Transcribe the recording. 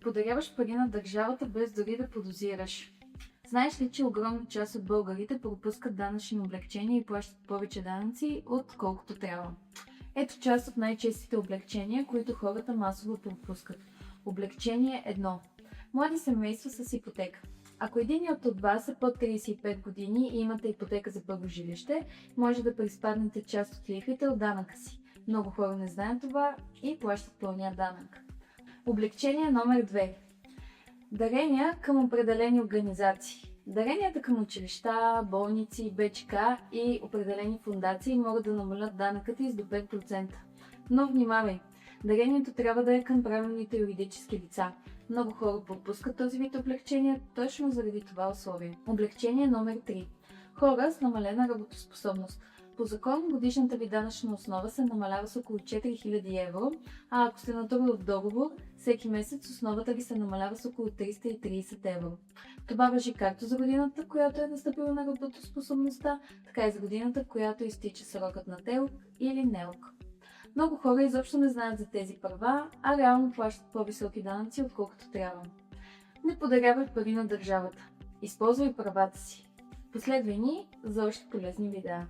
Подаряваш пари на държавата без дори да подозираш. Знаеш ли, че огромна част от българите пропускат данъчни облекчения и плащат повече данъци, отколкото трябва? Ето част от най-честите облекчения, които хората масово пропускат. Облекчение 1. Млади семейства с ипотека. Ако единият от вас е под 35 години и имате ипотека за първо жилище, може да приспаднете част от лихвите от данъка си. Много хора не знаят това и плащат пълния данък. Облекчение номер 2. Дарения към определени организации. Даренията към училища, болници, БЧК и определени фондации могат да намалят данъкът и с до 5%. Но внимавай! Дарението трябва да е към правилните юридически лица. Много хора пропускат този вид облекчения точно заради това условие. Облекчение номер 3. Хора с намалена работоспособност. По закон годишната ви данъчна основа се намалява с около 4000 евро, а ако сте на трудов договор, всеки месец основата ви се намалява с около 330 евро. Това важи както за годината, в която е настъпила на работоспособността, така и за годината, в която изтича срокът на ТЕЛК или НЕЛК. Много хора изобщо не знаят за тези права, а реално плащат по-високи данъци, отколкото трябва. Не подарявай пари на държавата. Използвай правата си. Последвай ни за още полезни видеа.